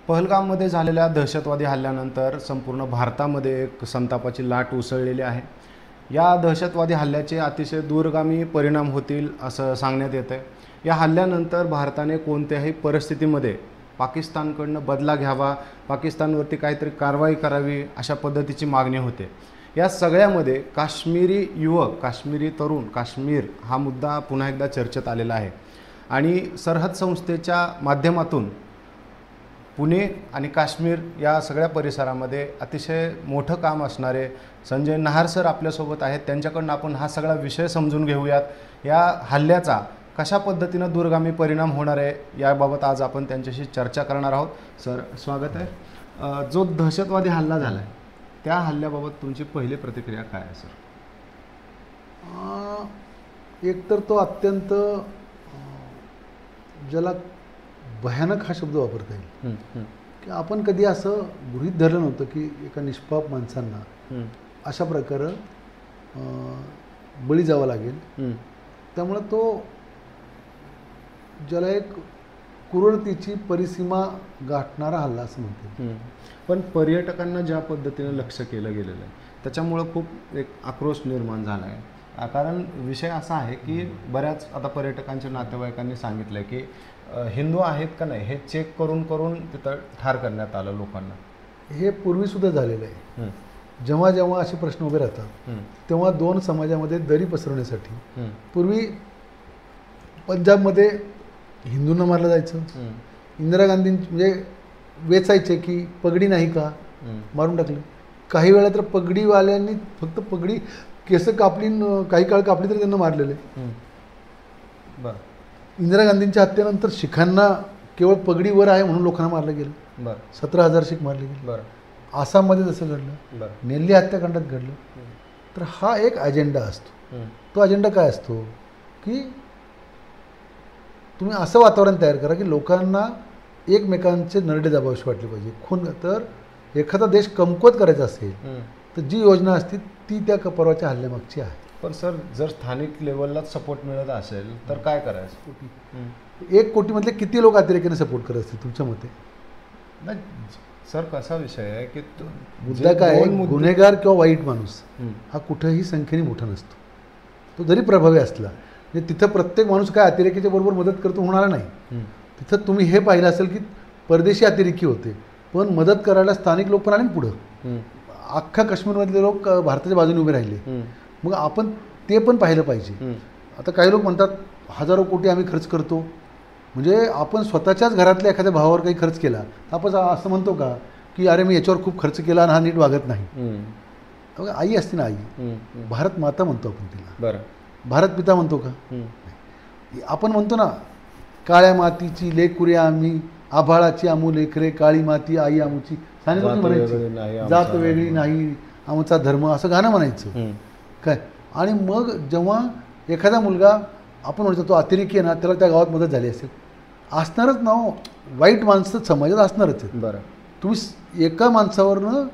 पहलगाममध्ये झालेल्या दहशतवादी हल्ल्यानंतर संपूर्ण भारतामध्ये एक संतापाची लाट उसळलेली आहे. या दहशतवादी हल्ल्याचे अतिशय दूरगामी परिणाम होतील असं सांगण्यात येतं आहे. या हल्ल्यानंतर भारताने कोणत्याही परिस्थितीमध्ये पाकिस्तानकडून बदला घ्यावा, पाकिस्तानवरती काहीतरी कारवाई करावी अशा पद्धतीची मागणी होते. या सगळ्यामध्ये काश्मीरी युवक, काश्मीरी तरुण, काश्मीर हा मुद्दा पुन्हा एकदा चर्चेत आलेला आहे. आणि सरहद संस्थेच्या माध्यमातून पुणे आणि काश्मीर या सगळ्या परिसरामध्ये अतिशय मोठं काम असणारे संजय नहार सर आपल्यासोबत आहेत. त्यांच्याकडून आपण हा सगळा विषय समजून घेऊयात. या हल्ल्याचा कशा पद्धतीनं दूरगामी परिणाम होणार आहे याबाबत आज आपण त्यांच्याशी चर्चा करणार आहोत. सर स्वागत आहे. जो दहशतवादी हल्ला झाला आहे त्या हल्ल्याबाबत तुमची पहिली प्रतिक्रिया काय आहे सर? एक तर तो अत्यंत ज्याला भयानक हा शब्द वापरता येईल की आपण कधी असं गृहीत धरलं नव्हतं की एका निष्पाप माणसांना अशा प्रकारे बळी जावं लागेल. त्यामुळं तो ज्याला एक क्रूरतेची परिसीमा गाठणारा हल्ला असं म्हणते. पण पर्यटकांना ज्या पद्धतीनं लक्ष केलं गेलेलं आहे त्याच्यामुळं खूप एक आक्रोश निर्माण झाला आहे. कारण विषय असा आहे की बऱ्याच आता पर्यटकांच्या नातेवाईकांनी सांगितलं आहे की हिंदू आहेत का नाही हे चेक करून करून तिथं ठार करण्यात आलं लोकांना. हे पूर्वीसुद्धा झालेलं आहे. जेव्हा जेव्हा असे प्रश्न उभे राहतात तेव्हा दोन समाजामध्ये दरी पसरवण्यासाठी पूर्वी पंजाबमध्ये हिंदूंना मारलं जायचं. इंदिरा गांधी म्हणजे वेचायचे की पगडी नाही का, मारून टाकले. काही वेळा तर पगडीवाल्यांनी फक्त पगडी केस कापली, काही काळ कापली तरी त्यांना मारलेले. इंदिरा गांधींच्या हत्येनंतर शिखांना केवळ पगडीवर आहे म्हणून लोकांना मारलं गेलं. 17,000 शीख मारले गेले. आसाममध्ये जसं घडलं, नेल्ली हत्याकांडात घडलं. तर हा एक अजेंडा असतो. तो अजेंडा काय असतो की तुम्ही असं वातावरण तयार करा की लोकांना एकमेकांचे नरडे दाबावेसे वाटले पाहिजे. खून तर एखादा देश कमकुवत करायचा असेल तर जी योजना असते ती त्या परवाच्या हल्ल्यामागची आहे. पण सर जर स्थानिक लेवललाच सपोर्ट मिळत असेल तर काय करायचं? 1 कोटीमधले किती लोक अतिरेकीने सपोर्ट करत असतील तुमच्या मते? नाही सर, कसा विषय आहे की मुद्दा काय आहे, गुन्हेगार किंवा वाईट माणूस हा कुठेही संख्येने मोठा नसतो. तो जरी प्रभावी असला म्हणजे तिथं प्रत्येक माणूस काय अतिरेकीच्या बरोबर मदत करतो होणार नाही. तिथं तुम्ही हे पाहिलं असेल की परदेशी अतिरेकी होते पण मदत करायला स्थानिक लोक पण आले पुढं. अख्खा काश्मीरमधले लोक भारताच्या बाजूने उभे राहिले. मग आपण ते पण पाहिलं पाहिजे. आता काही लोक म्हणतात हजारो कोटी आम्ही खर्च करतो, म्हणजे आपण स्वतःच्याच घरातल्या एखाद्या भावावर काही खर्च केला आपण असं म्हणतो का की अरे मी याच्यावर खूप खर्च केला आणि हा नीट वागत नाही. आई असते ना, आई भारत माता म्हणतो आपण तिला, भारत पिता म्हणतो का? आपण म्हणतो ना काळ्या मातीची लेकुरे आम्ही, आभाळाची आमू लेकरे, काळी माती आई आमूची, म्हणायची जात वेगळी नाही आमचा धर्म, असं गाणं म्हणायचं काय. आणि मग जेव्हा एखादा मुलगा आपण म्हणतो तो अतिरेकी आहे ना, त्याला त्या गावात मदत झाली असेल, असणारच ना. वाईट माणसं समाजात असणारच आहे. तुम्ही एका माणसावरनं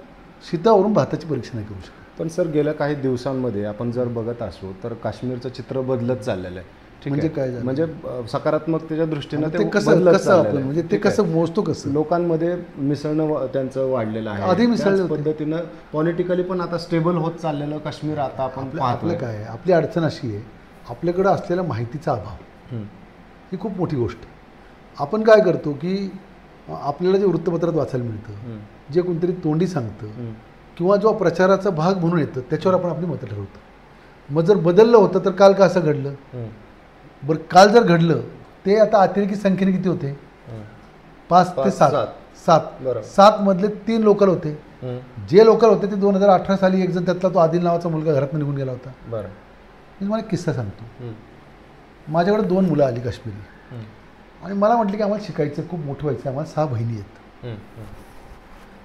शीतावरून भाताची परीक्षा नाही करू शकत. पण सर गेल्या काही दिवसांमध्ये आपण जर बघत असू तर काश्मीरचं चित्र बदलत चाललेलं आहे. म्हणजे काय झालं? म्हणजे सकारात्मकतेच्या दृष्टीनं ते कसं आपण म्हणजे ते कसं मोजतो, कसं लोकांमध्ये मिसळणं त्यांचं वाढलेलं आहे. आधी मिसळलं पद्धतीनं पॉलिटिकली पण आता स्टेबल होत चाललेलं काश्मीर आता आपण आपलं काय आहे, आपली अडचण अशी आहे आपल्याकडं असलेला माहितीचा अभाव ही खूप मोठी गोष्ट. आपण काय करतो की आपल्याला जे वृत्तपत्रात वाचायला मिळतं, जे कोणतरी तोंडी सांगतं किंवा जो प्रचाराचा भाग म्हणून येतं त्याच्यावर आपण आपली मतं ठरवतो. मग जर बदललं होतं तर काल का असं घडलं? बरं काल जर घडलं ते आता अतिरेकी संख्येने किती होते? 5 ते 7 मधले 3 लोकल होते. जे लोकल होते ते 2018 साली एक जण त्यातला तो आदिल नावाचा मुलगा घरातून निघून गेला होता. मी तुम्हाला एक किस्सा सांगतो. माझ्याकडे 2 मुलं आली काश्मीरी आणि मला म्हटलं की आम्हाला शिकायचं, खूप मोठं व्हायचं, आम्हाला 6 बहिणी आहेत.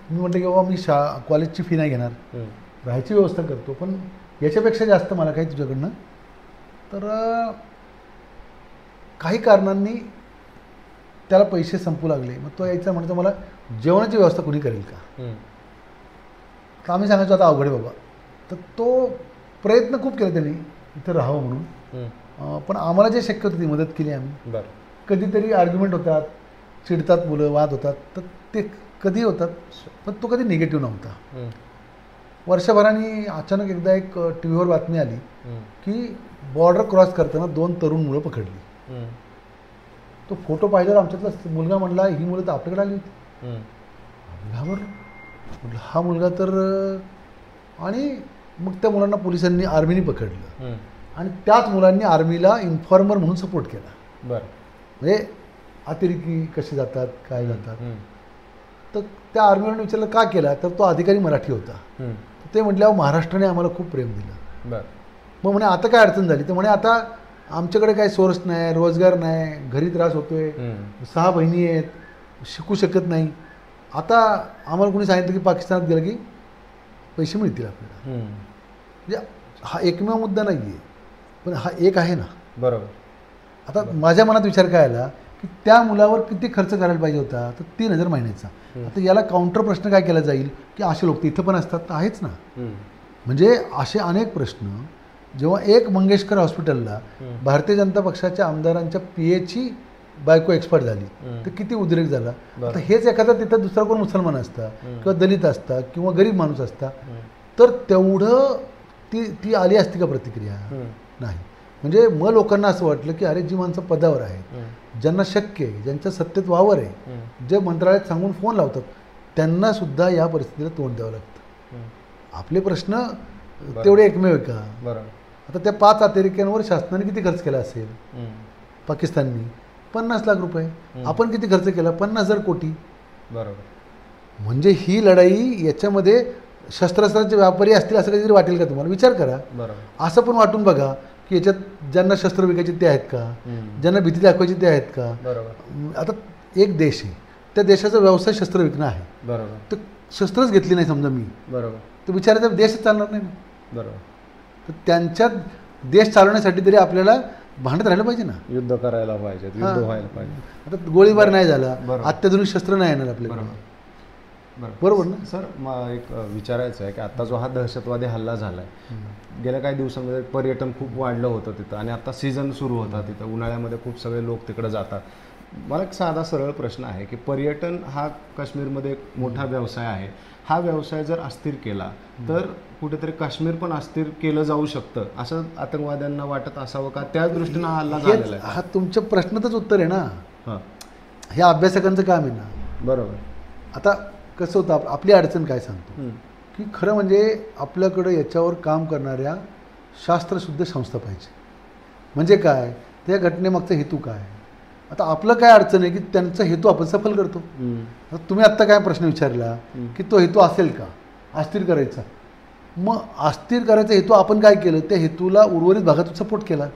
मी म्हटलं की बाबा मी कॉलेजची फी नाही घेणार, राहायची व्यवस्था करतो, पण याच्यापेक्षा जास्त मला काही तुझ्याकडनं. तर काही कारणांनी त्याला पैसे संपू लागले. मग तो यायचा म्हणतो मला जेवणाची व्यवस्था कोणी करेल का? तर आम्ही सांगायचो आता अवघड बाबा. तर तो प्रयत्न खूप केला त्यांनी इथं राहावं म्हणून, पण आम्हाला जे शक्य होतं ती मदत केली आम्ही. कधीतरी आर्ग्युमेंट होतात, चिडतात मुलं, वाद होतात, तर ते कधी होतात, पण तो कधी निगेटिव्ह नव्हता. वर्षभराने अचानक एकदा एक टी व्हीवर बातमी आली की बॉर्डर क्रॉस करताना 2 तरुण मुलं पकडली. तो फोटो पाहिल्यावर आमच्यातला मुलगा म्हणला, ही मुलं तर आपल्याकडे आली होती. घाबरलो, म्हटलं हा मुलगा तर, आणि मग त्या मुलांना पोलिसांनी, आर्मीने पकडलं आणि त्याच मुलांनी आर्मीला इन्फॉर्मर म्हणून सपोर्ट केला. बरं. म्हणजे अतिरेकी कसे जातात, काय जातात. तर त्या आर्मीवाल्याने विचारलं का केला, तर तो अधिकारी मराठी होता. ते म्हटल्यावर महाराष्ट्राने आम्हाला खूप प्रेम दिलं. बरं. मग म्हणे आता काय अडचण झाली, तर म्हणे आता आमच्याकडे काही सोर्स नाही, रोजगार नाही, घरी त्रास होतोय, 6 बहिणी आहेत, शिकू शकत नाही. आता आम्हाला कोणी सांगितलं की पाकिस्तानात गेलं की पैसे मिळतील आपल्याला. म्हणजे हा एकमेव मुद्दा नाही आहे, पण हा एक आहे ना. बरोबर. आता माझ्या मनात विचार काय आला की त्या मुलावर किती खर्च करायला पाहिजे होता, तर 3,000 महिन्याचा. आता याला काउंटर प्रश्न काय केला जाईल की असे लोक इथं पण असतात, तर आहेच ना. म्हणजे असे अनेक प्रश्न. जेव्हा एक मंगेशकर हॉस्पिटलला भारतीय जनता पक्षाच्या आमदारांच्या PAची बायको एक्सपायर झाली, तर किती उद्रेक झाला. आता हेच एखादा तिथं दुसरा कोण मुसलमान असता किंवा दलित असता किंवा गरीब माणूस असता, तर तेवढं ती आली असती का प्रतिक्रिया? नाही. म्हणजे मग लोकांना असं वाटलं की अरे जी माणसं पदावर आहेत, ज्यांना शक्य आहे, ज्यांच्या सत्तेत वावर आहे, जे मंत्रालयात सांगून फोन लावतात, त्यांना सुद्धा या परिस्थितीला तोंड द्यावं लागतं. आपले प्रश्न तेवढे एकमेव आहे का? बरोबर. आता त्या 5 अतिरेक्यांवर शासनाने किती खर्च केला असेल? पाकिस्ताननी 50 लाख रुपये. आपण किती खर्च केला? 50,000 कोटी. बरोबर. म्हणजे ही लढाई, याच्यामध्ये शस्त्रास्त्राचे व्यापारी असतील असं काहीतरी वाटेल का तुम्हाला? विचार करा. बरोबर. असं पण वाटून बघा की याच्यात ज्यांना शस्त्र विकायचे ते आहेत का, ज्यांना भीती दाखवायची ते आहेत का? बरोबर. आता एक देश आहे, त्या देशाचा व्यवसाय शस्त्र विकणं आहे. बरोबर. तर शस्त्रच घेतली नाही समजा मी, बरोबर, तर बिचाराचा देशच चालणार नाही. बरोबर. तर त्यांच्या देश चालवण्यासाठी तरी आपल्याला भांडत राहिलं पाहिजे ना. युद्ध करायला पाहिजे, युद्ध व्हायला पाहिजे. आता गोळीबार नाही झाला, अत्याधुनिक शस्त्र नाही येणार आपल्याला. बरोबर ना सर? मग एक विचारायचं आहे की आता जो हा दहशतवादी हल्ला झाला आहे, गेल्या काही दिवसांमध्ये पर्यटन खूप वाढलं होतं तिथं, आणि आता सीझन सुरू होता तिथं, उन्हाळ्यामध्ये खूप सगळे लोक तिकडे जातात. मला एक साधा सरळ प्रश्न आहे की पर्यटन हा काश्मीरमध्ये एक मोठा व्यवसाय आहे. हा व्यवसाय जर अस्थिर केला तर कुठेतरी काश्मीर पण अस्थिर केलं जाऊ शकतं असं आतंकवाद्यांना वाटत असावं का? त्याच दृष्टीनं हा हल्ला झालेला आहे. हा तुमच्या प्रश्नातच उत्तर आहे ना. हां, हे अभ्यासकांचं काम आहे ना. बरोबर. आता कसं होतं, आपली अडचण काय सांगतो की खरं म्हणजे आपल्याकडं याच्यावर काम करणाऱ्या शास्त्रशुद्ध संस्था पाहिजे. म्हणजे काय, त्या घटनेमागचा हेतू काय. आता आपलं काय अडचण आहे की त्यांचा हेतू आपण सफल करतो. तुम्ही आत्ता काय प्रश्न विचारला की तो हेतू असेल का अस्थिर करायचा. मग अस्थिर करायचा हेतू आपण काय केलं, त्या हेतूला उर्वरित भागातून सपोर्ट केला.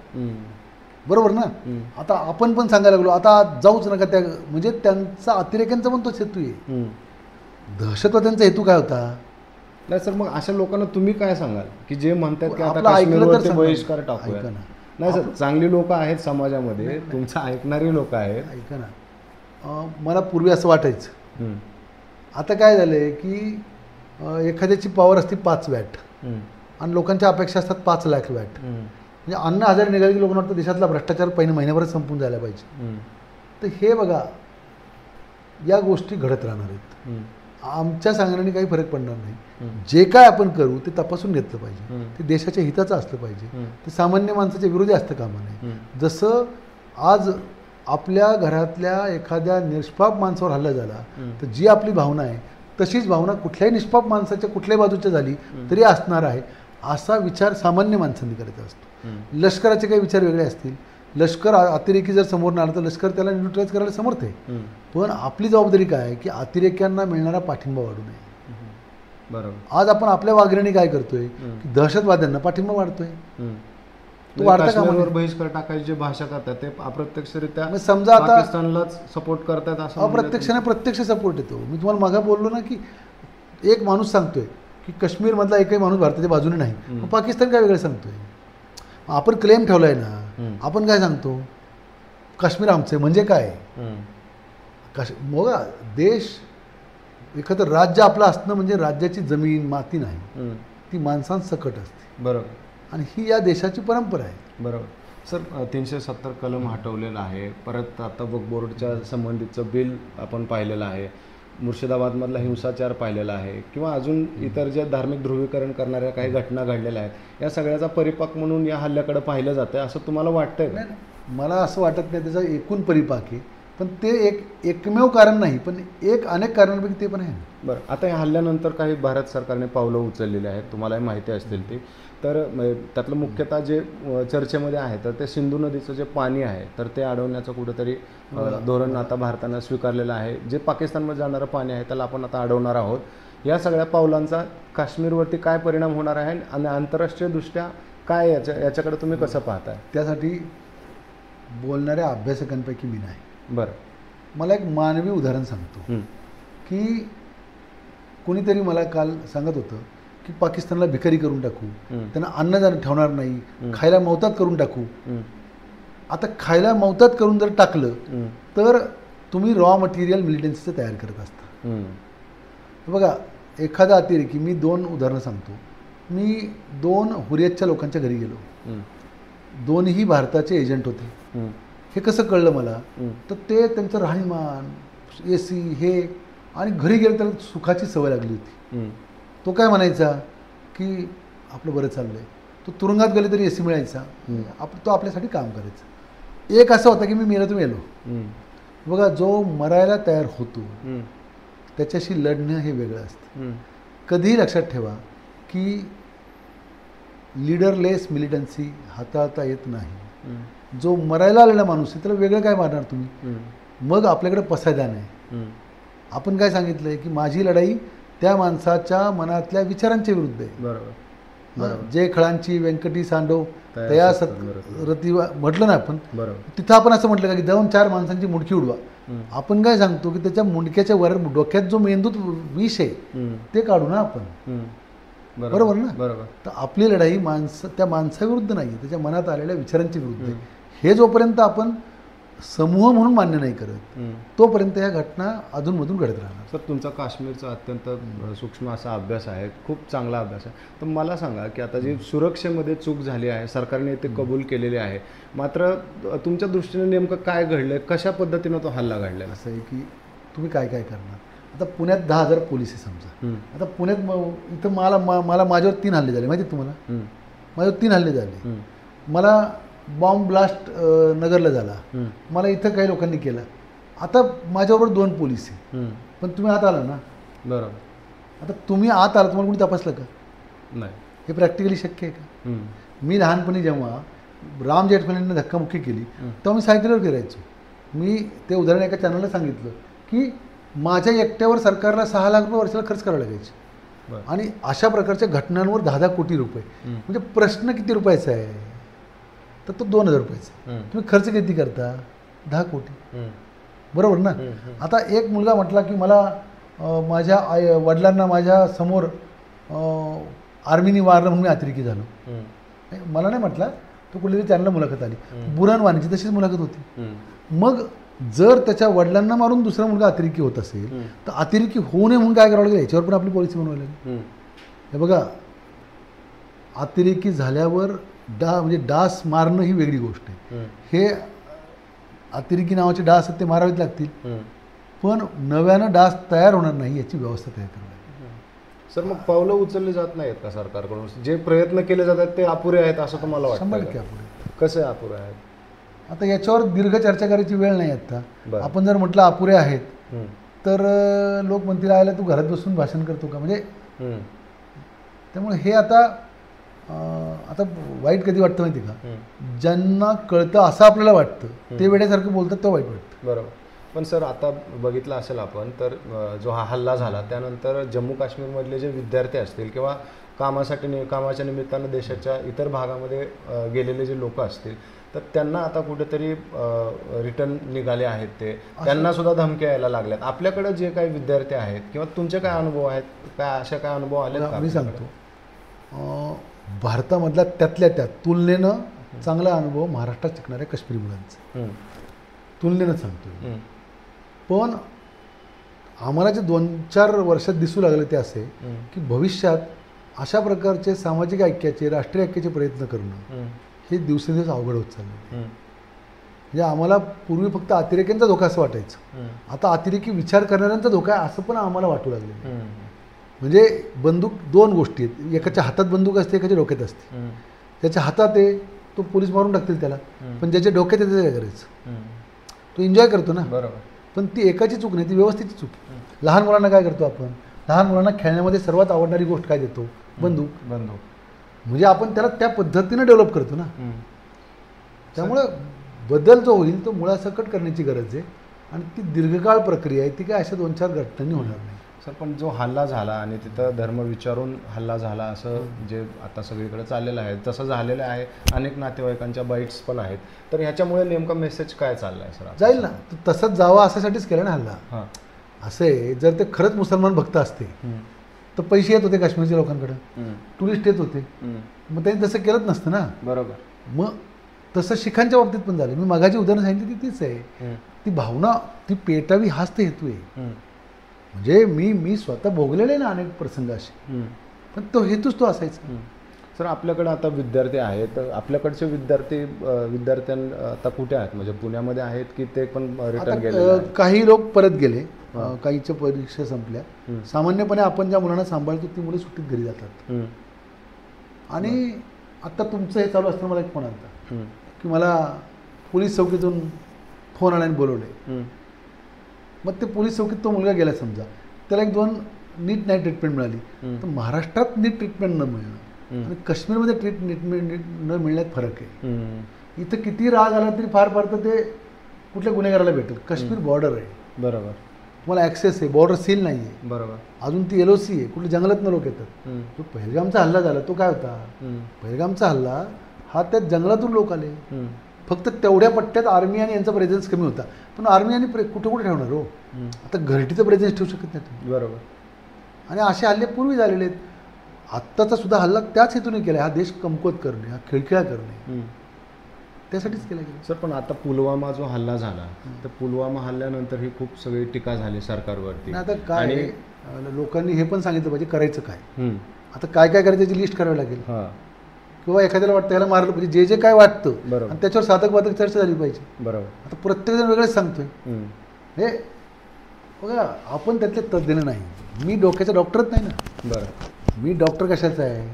बरोबर ना. आता आपण पण सांगायला लागलो आता जाऊच नका त्या, म्हणजे त्यांचा अतिरेक्यांचा पण तोच हेतू आहे. दहशतवाद्यांचा हेतू काय होता? नाही सर, मग अशा लोकांना तुम्ही काय सांगाल की जे म्हणतात की आता आपलं ऐकलं तर काश्मीरवरती सांगा. बहिष्कार टाकूया? नाही सर, चांगली लोक आहेत समाजामध्ये, तुमचं ऐकणारी लोक आहेत. ऐका ना, मला पूर्वी असं वाटायचं. आता काय झालं आहे की एखाद्याची पॉवर असते 5 वॅट आणि लोकांच्या अपेक्षा असतात 5 लाख वॅट. म्हणजे अन्न आजारी निघाले की लोकांना वाटतं देशातला भ्रष्टाचार पहिल्या महिन्याभरात संपून जायला पाहिजे. तर हे बघा, या गोष्टी घडत राहणार आहेत. आमच्या सांगण्याने काही फरक पडणार नाही. जे काय आपण करू ते तपासून घेतलं पाहिजे. ते देशाच्या हिताचं असलं पाहिजे. ते सामान्य माणसाच्या विरोधी असतं कामा नये. जसं आज आपल्या घरातल्या एखाद्या निष्पाप माणसावर हल्ला झाला तर जी आपली भावना आहे तशीच भावना कुठल्याही निष्पाप माणसाच्या कुठल्याही बाजूच्या झाली तरी असणार आहे. असा विचार सामान्य माणसांनी करायचा असतो. लष्कराचे काही विचार वेगळे असतील. लष्कर अतिरेकी जर समोर आला तर लष्कर त्याला न्यूट्रलाइज करायला समर्थ आहे. पण आपली जबाबदारी काय आहे की अतिरेक्यांना मिळणारा पाठिंबा वाढू नये. बरोबर. आज आपण आपल्या वागण्याने काय करतोय की दहशतवाद्यांना पाठिंबा वाढतोय. तो काश्मीरवर बहिष्कार टाकायची जी भाषा करतात ते अप्रत्यक्षरित्या समजा आता पाकिस्तानलाच सपोर्ट करतात असं. अप्रत्यक्षाने प्रत्यक्ष सपोर्ट येतो. मी तुम्हाला मागे बोललो ना की एक माणूस सांगतोय की काश्मीरमधला एकही माणूस भारताच्या बाजूने नाही, मग पाकिस्तान काय वेगळं सांगतोय. आपण क्लेम ठेवलाय ना, आपण काय सांगतो काश्मीर आमचं आहे म्हणजे काय. बघा, देश एखादं राज्य आपलं असणं म्हणजे राज्याची जमीन माती नाही, ती माणसांसकट असते. बरोबर. आणि ही या देशाची परंपरा आहे. बरोबर. सर 370 कलम हटवलेलं आहे. परत आता वक्फ बोर्डच्या संबंधितचं बिल आपण पाहिलेलं आहे. मुर्शिदाबादमधला हिंसाचार पाहिलेला आहे किंवा अजून इतर जे धार्मिक ध्रुवीकरण करणाऱ्या काही घटना घडलेल्या आहेत, या सगळ्याचा परिपाक म्हणून या हल्ल्याकडे पाहिलं जातं आहे असं तुम्हाला वाटतंय का? मला असं वाटत नाही त्याचा एकूण परिपाक आहे, पण ते एकमेव कारण नाही, पण एक अनेक कारणांपैकी ते पण आहे. बरं, आता या हल्ल्यानंतर काही भारत सरकारने पावलं उचललेली आहेत, तुम्हालाही माहिती असतील ती. तर त्यातलं मुख्यतः जे चर्चेमध्ये आहे तर ते सिंधू नदीचं जे पाणी आहे तर ते अडवण्याचं कुठंतरी धोरण आता भारतानं स्वीकारलेलं आहे. जे पाकिस्तानमध्ये जाणारं पाणी आहे त्याला आपण आता अडवणार आहोत. या सगळ्या पावलांचा काश्मीरवरती काय परिणाम होणार आहे आणि आंतरराष्ट्रीयदृष्ट्या काय याच्याकडे तुम्ही कसं पाहताय? त्यासाठी बोलणाऱ्या अभ्यासकांपैकी मी नाही. बरं, मला एक मानवी उदाहरण सांगतो की कोणीतरी मला काल सांगत होतं की पाकिस्तानला भिकारी करून टाकू, त्यांना अन्नदान ठेवणार नाही, खायला मौताद करून टाकू. आता खायला मौताद करून जर टाकलं तर तुम्ही रॉ मटेरियल मिलिटन्सीचं तयार करत असता. बघा, एखादा अतिरेकी, मी 2 उदाहरणं सांगतो. मी 2 हुरियतच्या लोकांच्या घरी गेलो. दोन्ही भारताचे एजंट होते. हे कसं कळलं मला, तर ते त्यांचं राहणीमान, AC हे, आणि घरी गेलं तर सुखाची सवय लागली होती. तो काय म्हणायचा की आपलं बरं चाललंय. तो तुरुंगात गेले तरी AC मिळायचा, तो आपल्यासाठी काम करायचा. एक असं होतं की मी मेलो तर मेलो. बघा, जो मरायला तयार होतो त्याच्याशी लढणं हे वेगळं असतं. कधीही लक्षात ठेवा की लीडरलेस मिलिटन्सी हाताळता येत नाही. जो मरायला आलेला माणूस आहे त्याला वेगळं काय मारणार तुम्ही? मग आपल्याकडे पसायदान आहे. आपण काय सांगितलंय की माझी लढाई त्या माणसाच्या मनातल्या विचारांच्या विरुद्ध आहे. बरोबर. जे खळांची व्यंकटी सांडो तया रती म्हटलं ना आपण, तिथं आपण असं म्हटलं का की 2-4 माणसांची मुंडकी उडवा. आपण काय सांगतो की त्याच्या मुंडक्याच्या वर डोक्यात जो मेंदूत विष आहे ते काढू ना आपण. बरोबर ना? बरोबर. तर आपली लढाई त्या माणसाविरुद्ध नाही, त्याच्या मनात आलेल्या विचारांच्या विरुद्ध आहे. हे जोपर्यंत आपण समूह म्हणून मान्य नाही करत तोपर्यंत या घटना अधूनमधून घडत राहणार. सर, तुमचा काश्मीरचा अत्यंत सूक्ष्म असा अभ्यास आहे, खूप चांगला अभ्यास आहे. तर मला सांगा की आता जी सुरक्षेमध्ये चूक झाली आहे, सरकारने ते कबूल केलेले आहे, मात्र तुमच्या दृष्टीने नेमकं काय घडलं, कशा पद्धतीनं तो हल्ला घडला? असं आहे की तुम्ही काय काय करणार. आता पुण्यात 10,000 पोलीस आहे समजा. आता पुण्यात इथं मला माझ्यावर 3 हल्ले झाले, माहिती आहे तुम्हाला? माझ्यावर 3 हल्ले झाले. मला बॉम्ब ब्लास्ट नगरला झाला, मला इथं काही लोकांनी केलं. आता माझ्याबरोबर 2 पोलीस आहे, पण तुम्ही आत आला ना. बरोबर. आता तुम्ही आत आला, तुम्हाला कोणी तपासलं का? नाही. हे प्रॅक्टिकली शक्य आहे का? मी लहानपणी जेव्हा राम जेठमलानींनी धक्कामुक्की केली तेव्हा मी सायकलवर फिरायचो. मी ते उदाहरण एका चॅनलला सांगितलं की माझ्या एकट्यावर सरकारला 6 लाख रुपये वर्षाला खर्च करावा लागायचे. आणि अशा प्रकारच्या घटनांवर 10-10 कोटी रुपये. म्हणजे प्रश्न किती रुपयाचा आहे? तर तो 2,000 रुपयाचा. तुम्ही खर्च किती करता? 10 कोटी. बरोबर ना? आता एक मुलगा म्हटला की मला माझ्या वडिलांना माझ्या समोर आर्मीनी मारलं म्हणून मी अतिरेकी झालो. मला नाही म्हटला, तो कुठल्यातरी चॅनलला मुलाखत आली. बुरहान वानीची तशीच मुलाखत होती. मग जर त्याच्या वडिलांना मारून दुसरा मुलगा अतिरेकी होत असेल तर अतिरेकी होऊ नये म्हणून काय करावं लागेल? याच्यावर पण आपली पॉलिसी बनवायला लागेल. हे बघा, अतिरेकी झाल्यावर म्हणजे डास मारणं ही वेगळी गोष्ट आहे. हे अतिरेकी नावाचे डास आहेत ते मारावेच लागतील, पण नव्यानं डास तयार होणार नाही याची व्यवस्था तयार करावी लागेल. सर, मग पावलं उचलली जात नाहीत का सरकारकडून? जे प्रयत्न केले जातात ते अपुरे आहेत असं तुम्हाला वाटतं? 100% अपुरे. कसे अपुरे आहेत? आता याच्यावर दीर्घ चर्चा करायची वेळ नाही आता. आपण जर म्हटलं अपुरे आहेत तर लोक म्हणतील आयला तू घरात बसून भाषण करतो का? म्हणजे त्यामुळे हे आता वाईट कधी वाटतं माहिती का? ज्यांना कळतं असं आपल्याला वाटतं ते वेड्यासारखं बोलतात तो वाईट वाटतं. बरोबर. पण सर, आता बघितलं असेल आपण तर जो हा हल्ला झाला त्यानंतर जम्मू काश्मीरमधले जे विद्यार्थी असतील किंवा कामाच्या निमित्तानं देशाच्या इतर भागामध्ये गेलेले जे लोक असतील तर त्यांना आता कुठेतरी रिटर्न निघाले आहेत, त्यांना सुद्धा धमक्या यायला लागल्यात. आपल्याकडे जे काही विद्यार्थी आहेत किंवा तुमचे काय अनुभव आहेत, काय अशा काय अनुभव आले? मी सांगतो, भारतामधला त्यातल्या त्यात तुलनेनं चांगला अनुभव महाराष्ट्रात शिकणाऱ्या काश्मीरी मुलांचा तुलनेनं सांगतो. पण आम्हाला जे 2-4 वर्षात दिसू लागले ते असे की भविष्यात अशा प्रकारचे सामाजिक ऐक्याचे, राष्ट्रीय ऐक्याचे प्रयत्न करणं हे दिवसेंदिवस अवघड होत चाललं. म्हणजे आम्हाला पूर्वी फक्त अतिरेक्यांचा धोका असं वाटायचं, आता अतिरेकी विचार करणाऱ्यांचा धोका आहे असं पण आम्हाला वाटू लागलं. म्हणजे बंदूक दोन गोष्टी आहेत, एकाच्या हातात बंदूक असते, एकाच्या डोक्यात असते. ज्याच्या हातात आहे तो पोलीस मारून टाकतील त्याला, पण ज्याच्या डोक्यात आहे त्याचं काय करायचं? तो एन्जॉय करतो ना. बरोबर. पण ती एकाची चूक नाही, ती व्यवस्थितची चूक. लहान मुलांना काय करतो आपण? लहान मुलांना खेळण्यामध्ये सर्वात आवडणारी गोष्ट काय देतो? बंदूक. म्हणजे आपण त्याला त्या पद्धतीने डेव्हलप करतो ना. त्यामुळं बदल जो होईल तो मुळासकट करण्याची गरज आहे, आणि ती दीर्घकाळ प्रक्रिया आहे, ती काय अशा 2-4 घटनांनी होणार नाही. सर, पण जो हल्ला झाला आणि तिथं धर्म विचारून हल्ला झाला असं जे आता सगळीकडे चाललेलं आहे, तसं झालेलं आहे. अनेक नातेवाईकांच्या बाईट्स पण आहेत. तर ह्याच्यामुळे नेमका मेसेज काय चालला आहे सर? जाईल ना, तसंच जावं अशासाठीच केलं ना हल्ला. असं आहे, जर ते खरंच मुसलमान भक्त असते तर पैसे येत होते काश्मीरच्या लोकांकडे, टुरिस्ट येत होते, मग त्यांनी तसं केलंच नसतं ना. बरोबर. मग तसं शिखांच्या बाबतीत पण झालं. मी मगाची उदाहरण सांगितली ती तीच आहे. ती भावना ती पेटावी हाच ते हेतू आहे. म्हणजे मी स्वतः भोगलेले ना अनेक प्रसंग असे, पण तो हेतूच तो असायचा. सर, आपल्याकडे आता विद्यार्थी आहेत, आपल्याकडचे विद्यार्थ्यांना आता कुठे आहेत? म्हणजे पुण्यामध्ये आहेत की ते पण रिटर्न गेले? काही लोक परत गेले, काहीच्या परीक्षा संपल्या. सामान्यपणे आपण ज्या मुलांना सांभाळतो ती मुलं सुट्टीत घरी जातात. आणि आता तुमचं हे चालू असताना मला एक फोन आला की मला पोलीस चौकीतून फोन आला आणि बोलवले. मग ते पोलीस चौकीत तो मुलगा गेला समजा, त्याला 1-2 नीट नाही ट्रीटमेंट मिळाली. तर महाराष्ट्रात नीट ट्रीटमेंट न मिळणं आणि काश्मीरमध्ये ट्रीटमेंट न मिळण्यात फरक आहे. इथं किती राग आला तरी फार फार तर ते कुठल्या गुन्हेगाराला भेटेल. काश्मीर बॉर्डर आहे. बरोबर. तुम्हाला ॲक्सेस आहे, बॉर्डर सील नाही आहे. बरोबर. अजून ती LOC आहे, कुठल्या जंगलातनं लोक येतात. जो पहलगामचा हल्ला झाला तो काय होता? पहलगामचा हल्ला हा त्या जंगलातून लोक आले. फक्त तेवढ्या पट्ट्यात आर्मी आणि यांचा प्रेझेन्स कमी होता, पण आर्मी आणि कुठे कुठे ठेवणार हो? आता घरटीचं प्रेझेन्स ठेवू शकत नाही तुम्ही. बरोबर. आणि असे हल्ले पूर्वी झालेले आहेत. आत्ताचा सुद्धा हल्ला त्याच हेतूने केला, हा देश कमकुवत करणे, हा खिळखिळा करणे, त्यासाठीच केला गेला. सर, पण आता पुलवामा जो हल्ला झाला, तर पुलवामा हल्ल्यानंतर ही खूप सगळी टीका झाली सरकारवरती. आता काय लोकांनी हे पण सांगितलं पाहिजे करायचं काय. आता काय काय करायचं त्याची लिस्ट करावी लागेल, किंवा एखाद्याला वाटतं याला मारलं पाहिजे, जे काय वाटतं आणि त्याच्यावर साधक बाधक चर्चा झाली पाहिजे. बरोबर. आता प्रत्येकजण वेगळंच सांगतोय. हे बघा, आपण त्यातले तज्ज्ञ नाही. मी डोक्याचा डॉक्टरच नाही ना. बरं. मी डॉक्टर कशाचा आहे?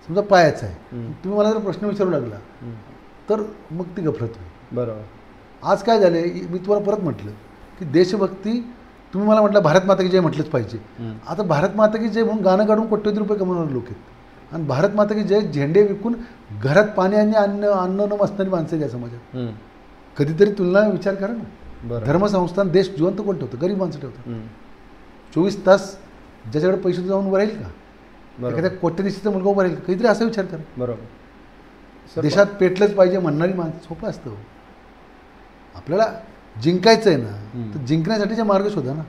समजा पायाचा आहे. तुम्ही मला जर प्रश्न विचारू लागला तर मग ती गफलत होईल. बरोबर. आज काय झाले, मी तुम्हाला परत म्हटलं की देशभक्ती, तुम्ही मला म्हटलं भारत माता की जय म्हटलंच पाहिजे. आता भारत माता की जय म्हणून गाणं काढून कोट्यवधी रुपये कमवणारे लोक आहेत, आणि भारत माता की जय झेंडे विकून घरात पाणी आणि अन्न न असणारी माणसं या समाजात. कधीतरी तुलना विचार करा ना. धर्मसंस्थान देश जिवंत कोण ठेवतं? गरीब माणसं ठेवतात. 24 तास ज्याच्याकडे पैसे जाऊन उभं राहील का? एखाद्या कोट्यधीशाचा मुलगा उभा राहील का? काहीतरी असा विचार करा. बरोबर. देशात पेटलंच पाहिजे म्हणणारी माणसं सोपं असतं. आपल्याला जिंकायचं आहे ना, तर जिंकण्यासाठीचे मार्ग शोधा ना.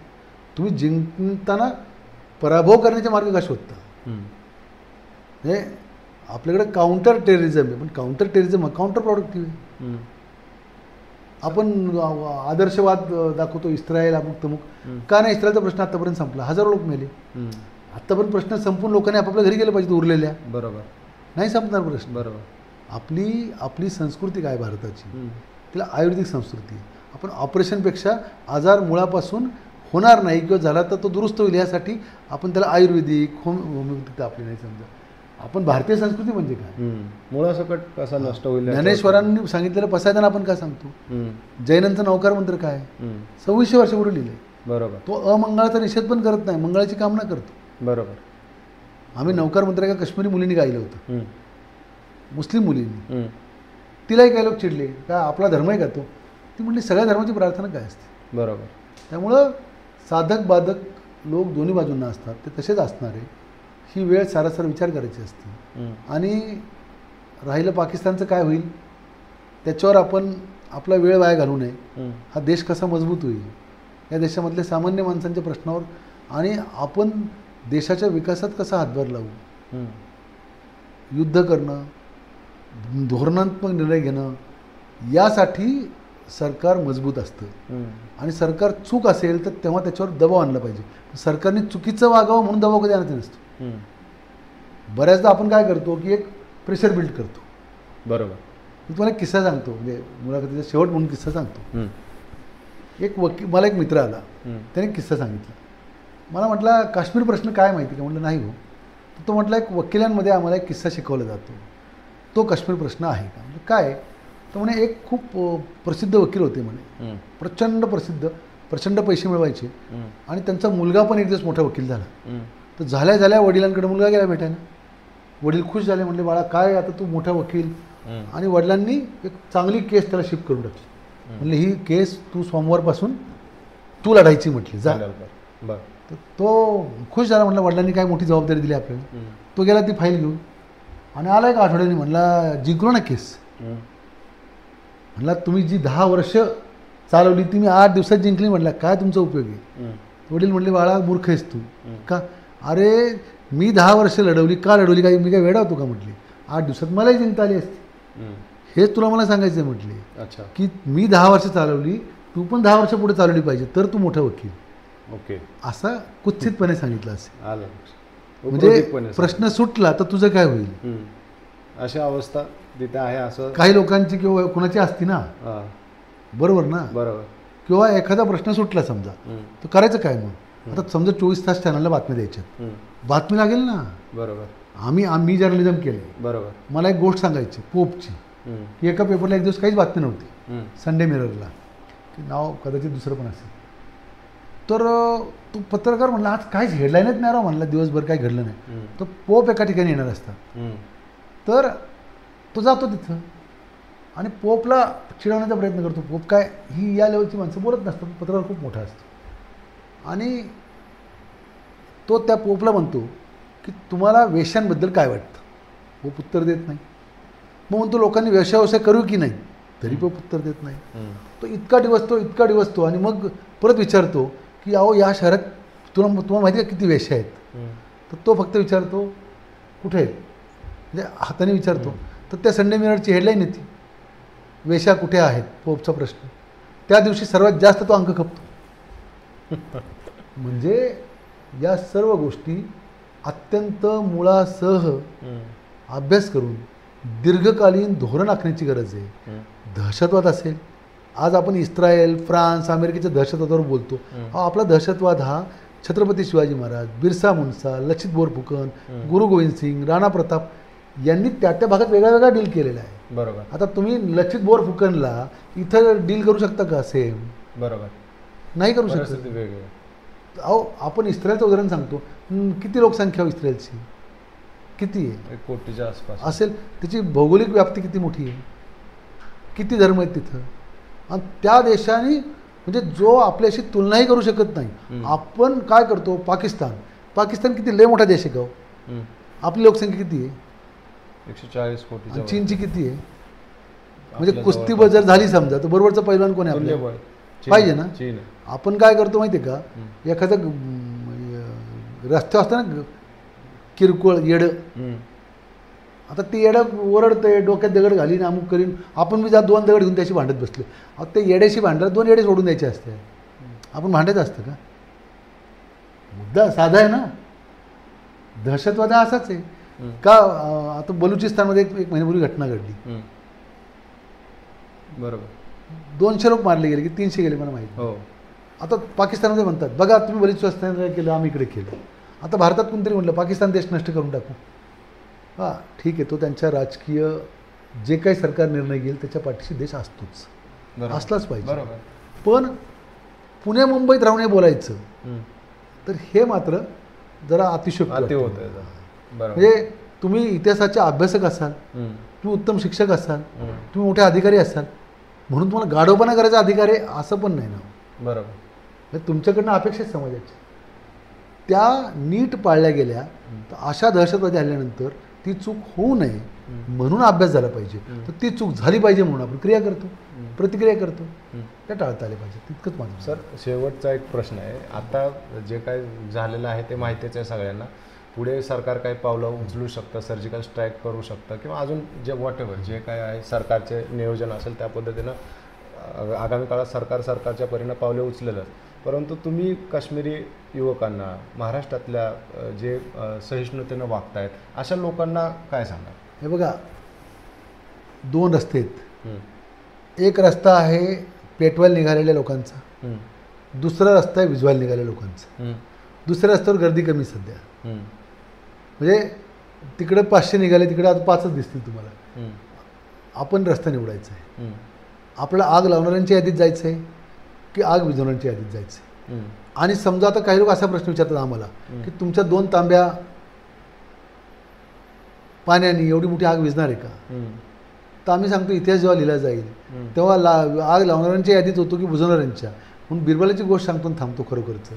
तुम्ही जिंकताना पराभव करण्याचे मार्ग का शोधता? हे आपल्याकडे काउंटर टेररिझम आहे, पण काउंटर टेररिझम काउंटर प्रोडक्टिव्ह आहे. आपण आदर्शवाद दाखवतो, इस्रायल अमुक तमुक. का नाही? इस्रायलचा प्रश्न आतापर्यंत संपला, हजारो लोक मेले. आत्तापर्यंत प्रश्न संपून लोकांनी आपापल्या घरी गेलं पाहिजे उरलेल्या. बरोबर. नाही संपणार प्रश्न. बरोबर. आपली संस्कृती काय भारताची? तिला आयुर्वेदिक संस्कृती. आपण ऑपरेशनपेक्षा आजार मुळापासून होणार नाही किंवा झाला तर तो दुरुस्त होईल यासाठी आपण त्याला आयुर्वेदिक होमिओपॅथिक आपली नाही. समजा आपण भारतीय संस्कृती म्हणजे काय? मुळासकट कसा नष्ट होईल. ज्ञानेश्वरांनी सांगितलेलं पसायदान आपण काय सांगतो? जैनांचा नवकार मंत्र काय? 2600 वर्षापूर्वी लिहिलंय. बरोबर. तो अमंगळाचा निषेध पण करत नाही, मंगळाची कामना करतो. बरोबर. आम्ही नवकार मंत्र एका काश्मीरी मुलींनी गायलं होतं, मुस्लिम मुलींनी. तिलाही काही लोक चिडले, का आपला धर्म आहे का तो? ती म्हणली सगळ्या धर्माची प्रार्थना काय असते. बरोबर. त्यामुळं साधक बाधक लोक दोन्ही बाजूंना असतात, ते तसेच असणार आहे. ही वेळ सारासार विचार करायची असते. आणि राहिलं पाकिस्तानचं काय होईल त्याच्यावर आपण आपला वेळ वाया घालू नये. हा देश कसा मजबूत होईल, या देशामधल्या सामान्य माणसांच्या प्रश्नावर, आणि आपण देशाच्या विकासात कसा हातभार लावू. युद्ध करणं, धोरणात्मक निर्णय घेणं, यासाठी सरकार मजबूत असतं. आणि सरकार चूक असेल तर तेव्हा त्याच्यावर दबाव आणला पाहिजे. सरकारने चुकीचं वागावं म्हणून दबाव कधी आणायचा नसतो. बऱ्याचदा आपण काय करतो की एक प्रेशर बिल्ड करतो. बरोबर. मी तुम्हाला एक किस्सा सांगतो, म्हणजे मुलाखतीचा शेवट म्हणून किस्सा सांगतो. एक वकील, मला एक मित्र आला, त्याने किस्सा सांगितला. मला म्हटला काश्मीर प्रश्न काय माहिती का? म्हटलं नाही हो. तो म्हटला एक वकिलांमध्ये आम्हाला एक किस्सा शिकवला जातो, तो काश्मीर प्रश्न आहे का? म्हणजे काय? तर म्हणे एक खूप प्रसिद्ध वकील होते म्हणे, प्रचंड प्रसिद्ध, प्रचंड पैसे मिळवायचे, आणि त्यांचा मुलगा पण एक दिवस मोठा वकील झाला. तर झाल्या वडिलांकडे मुलगा गेला भेटायला. वडील खुश झाले, म्हणले बाळा काय आता तू मोठा वकील. आणि वडिलांनी एक चांगली केस त्याला शिफ्ट करून टाकली. म्हणले ही केस तू सोमवारपासून तू लढायची म्हटली, जा. तर तो खुश झाला, म्हटलं वडिलांनी काय मोठी जबाबदारी दिली आपल्याला. तो गेला ती फाईल घेऊन आणि आला एक आठवड्याने, म्हणला जिंकलो ना केस. म्हणला तुम्ही जी 10 वर्ष चालवली ती मी 8 दिवसात जिंकली. म्हटलं काय तुमचा उपयोग आहे? वडील म्हणले बाळा मूर्ख आहेस तू. का? अरे मी 10 वर्ष लढवली, का लढवली? काय मी काय वेडा होतो का? म्हटली 8 दिवसात मलाही जिंकता आली असती. हेच तुला मला सांगायचं आहे म्हटले. अच्छा, की मी 10 वर्ष चालवली, तू पण 10 वर्ष पुढे चालवली पाहिजे, तर तू मोठा वकील. ओके, असा कुत्सितपणे सांगितलं असेल. म्हणजे प्रश्न सुटला तर तुझं काय होईल, अशा अवस्था तिथे आहे. असं काही लोकांची किंवा कुणाची असती ना, बरोबर ना? बरोबर. किंवा एखादा प्रश्न सुटला समजा, तर करायचं काय मग? आता समजा 24 तास चॅनलला बातम्या द्यायच्या, बातमी लागेल ना. बरोबर. मी जर्नलिझम केले, बरोबर. मला एक गोष्ट सांगायची पोपची, की एका पेपरला एक दिवस काहीच बातमी नव्हती, संडे मिररला, की नाव कदाचित दुसरं पण असेल. तर तो पत्रकार म्हणला आज काहीच हेडलाईनच नाही राव, म्हणला दिवसभर काही घडलं नाही. तर पोप एका ठिकाणी येणार असतात, तर तो जातो तिथं आणि पोपला चिडवण्याचा प्रयत्न करतो. पोप काय ही या लेवलची माणसं बोलत नसतात, पत्रकार खूप मोठा असतो. आणि तो त्या पोपला म्हणतो की तुम्हाला वेश्यांबद्दल काय वाटतं? पोप उत्तर देत नाही. मग म्हणतो लोकांनी व्यवसाय करू की नाही, तरी पोप उत्तर देत नाही. तो इतका दिवसतो आणि मग परत विचारतो की अहो या शहरात तुम्हाला माहिती आहे का किती वेश्या आहेत? तर तो फक्त विचारतो कुठे आहेत, म्हणजे हाताने विचारतो. तर त्या संडे मिररची हेडलाईन येते, वेश्या कुठे आहेत, पोपचा प्रश्न. त्या दिवशी सर्वात जास्त तो अंक खपतो. म्हणजे या सर्व गोष्टी अत्यंत मुळासह अभ्यास करून दीर्घकालीन धोरण आखण्याची गरज आहे. दहशतवाद असेल, आज आपण इस्रायल, फ्रान्स, अमेरिकेच्या दहशतवादावर बोलतो. आपला दहशतवाद हा छत्रपती शिवाजी महाराज, बिरसा मुंडा, लचित बोरफुकन, गुरु गोविंद सिंग, राणा प्रताप यांनी त्या भागात वेगळा डील केलेला आहे. बरोबर. आता तुम्ही लचित बोरफुकनला इथं डील करू शकता का सेम? बरोबर, नाही करू शकत. अहो आपण इस्रायलचं उदाहरण सांगतो, किती लोकसंख्या इस्रायलची किती आहे? 1 कोटीच्या आसपास असेल. त्याची भौगोलिक व्याप्ती किती मोठी आहे, किती धर्म आहेत तिथं. आणि त्या देशाने म्हणजे जो आपल्याशी तुलनाही करू शकत नाही. आपण काय करतो, पाकिस्तान किती लय मोठा देश आहे का? आपली लोकसंख्या किती आहे? 140 कोटी. चीनची किती आहे? म्हणजे कुस्ती जर झाली समजा तर बरोबरचं पैलवान कोण आहे आपल्याला? पाहिजे ना. आपण काय करतो माहिती आहे का, एखादं रस्त्यावर असतं ना किरकोळ येडं, आता ते येडं ओरडतंय, डोक्यात दगड घालीन, अमुक करीन, आपण मी 2 दगड घेऊन त्याशी भांडत बसलो. आता ते येड्याशी भांडत 2 येडे सोडून द्यायचे असते, आपण भांडायचं असतं का? मुद्दा साधा आहे ना. दहशतवाद हा असाच आहे का? आता बलुचिस्तानमध्ये एक महिन्यापूर्वी घटना घडली, बरोबर. 200 लोक मारले गेले की 300 गेले मला माहिती. हो. आता पाकिस्तानमध्ये म्हणतात बघा तुम्ही बलुचिस्तान काय केलं, आम्ही इकडे केलं. आता भारतात कोणतरी म्हटलं पाकिस्तान देश नष्ट करून टाकू. हां ठीक आहे, तो त्यांच्या राजकीय जे काही सरकार निर्णय घेईल त्याच्या पाठीशी देश असतोच, असलाच पाहिजे. बरोबर. पण पुणे मुंबईत राहून बोलायचं तर हे मात्र जरा अतिशयोक्ती होतं. म्हणजे तुम्ही इतिहासाचे अभ्यासक असाल, तुम्ही उत्तम शिक्षक असाल, तुम्ही मोठे अधिकारी असाल, म्हणून तुम्हाला गाढवपणा करायचा अधिकार आहे असं पण नाही ना. बरोबर. तुमच्याकडनं अपेक्षा समाजाची त्या नीट पाळल्या गेल्या तर अशा दहशतवादी आल्यानंतर ती चूक होऊ नये म्हणून अभ्यास झाला पाहिजे. तर ती चूक झाली पाहिजे म्हणून आपण क्रिया करतो, प्रतिक्रिया करतो, त्या टाळता आले पाहिजे. तितकंच माझं. सर शेवटचा एक प्रश्न आहे. आता जे काय झालेलं आहे ते माहितीच आहे सगळ्यांना. पुढे सरकार काही पावलं उचलू शकतं, सर्जिकल स्ट्राईक करू शकतं किंवा अजून जे व्हॉटएव्हर जे काय आहे सरकारचे नियोजन असेल त्या पद्धतीनं आगामी काळात सरकारच्या परीनं पावले उचलेलं. परंतु तुम्ही काश्मीरी युवकांना, महाराष्ट्रातल्या जे सहिष्णुतेनं वागतायत अशा लोकांना काय सांगा? हे बघा, 2 रस्ते आहेत. एक रस्ता आहे पेटवायला निघालेल्या लोकांचा, दुसरा रस्ता आहे विजवायला निघालेल्या लोकांचा. दुसऱ्या रस्त्यावर गर्दी कमी सध्या, म्हणजे तिकडे 500 निघाले, तिकडे आता 5च दिसतील तुम्हाला. आपण रस्ता निवडायचा आहे. आपल्याला आग लावणाऱ्यांच्या यादीत जायचं आहे की आग विझवणाऱ्यांच्या यादीत जायचं आहे. आणि समजा आता काही लोक असा प्रश्न विचारतात आम्हाला की तुमच्या 2 तांब्या पाण्याने एवढी मोठी आग विझणार आहे का? तर आम्ही सांगतो इतिहास जेव्हा लिहिला जाईल तेव्हा आग लावणाऱ्यांच्या यादीत होतो की बुजवणाऱ्यांच्या. म्हणून बिरबलाची गोष्ट सांगतो आणि थांबतो खरोखरचं,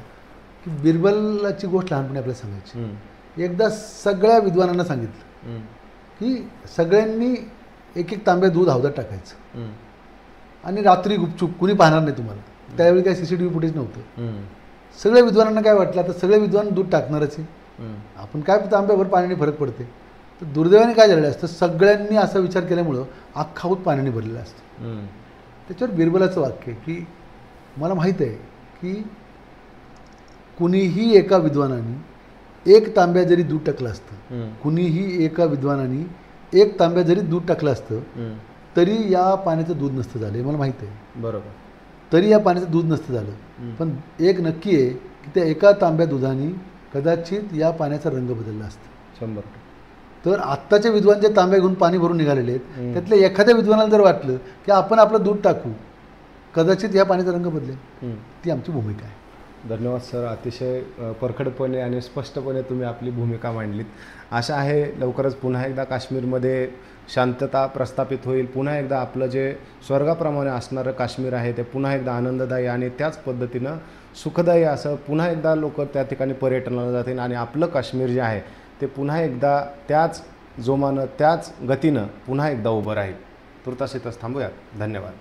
की बिरबलाची गोष्ट लहानपणी आपल्याला सांगायची. एकदा सगळ्या विद्वानांना सांगितलं की सगळ्यांनी एक तांब्या दूध हौदात टाकायचं आणि रात्री गुपचूप कुणी पाहणार नाही तुम्हाला. त्यावेळी काही CCTV फुटेज नव्हतं. सगळ्या विद्वानांना काय वाटलं आता सगळे विद्वान दूध टाकणारच आहे, आपण काय तांब्यावर पाण्याने फरक पडते. तर दुर्दैवाने काय झालेलं असतं, सगळ्यांनी असा विचार केल्यामुळं अख्खा होत पाण्याने भरलेलं असतं. त्याच्यावर बिरबलाचं वाक्य आहे की मला माहीत आहे की कुणीही एका विद्वानाने 1 तांब्या जरी दूध टाकलं असतं, कुणीही एका विद्वानाने 1 तांब्या जरी दूध टाकलं असतं तरी या पाण्याचं दूध नसतं झालं, मला माहीत आहे. बरोबर. तरी या पाण्याचं दूध नसतं झालं. पण एक नक्की आहे की त्या एका तांब्या दुधाने कदाचित या पाण्याचा रंग बदलला असता. 100%. तर आत्ताचे विद्वान जे तांब्या घेऊन पाणी भरून निघालेले आहेत त्यातल्या एखाद्या विद्वानाला जर वाटलं की आपण आपलं दूध टाकू, कदाचित या पाण्याचा रंग बदलेल. ती आमची भूमिका आहे. धन्यवाद सर, अतिशय परखडपणे आणि स्पष्टपणे तुम्ही आपली भूमिका मांडलीत. आशा आहे लवकरच पुन्हा एकदा काश्मीरमध्ये शांतता प्रस्थापित होईल. पुन्हा एकदा आपलं जे स्वर्गाप्रमाणे असणारं काश्मीर आहे ते पुन्हा एकदा आनंददायी आणि त्याच पद्धतीनं सुखदायी असं पुन्हा एकदा लोक त्या ठिकाणी पर्यटनाला जातील आणि आपलं काश्मीर जे आहे ते पुन्हा एकदा त्याच जोमानं त्याच गतीनं पुन्हा एकदा उभं राहील. तुर्तास इथंच थांबूयात. धन्यवाद.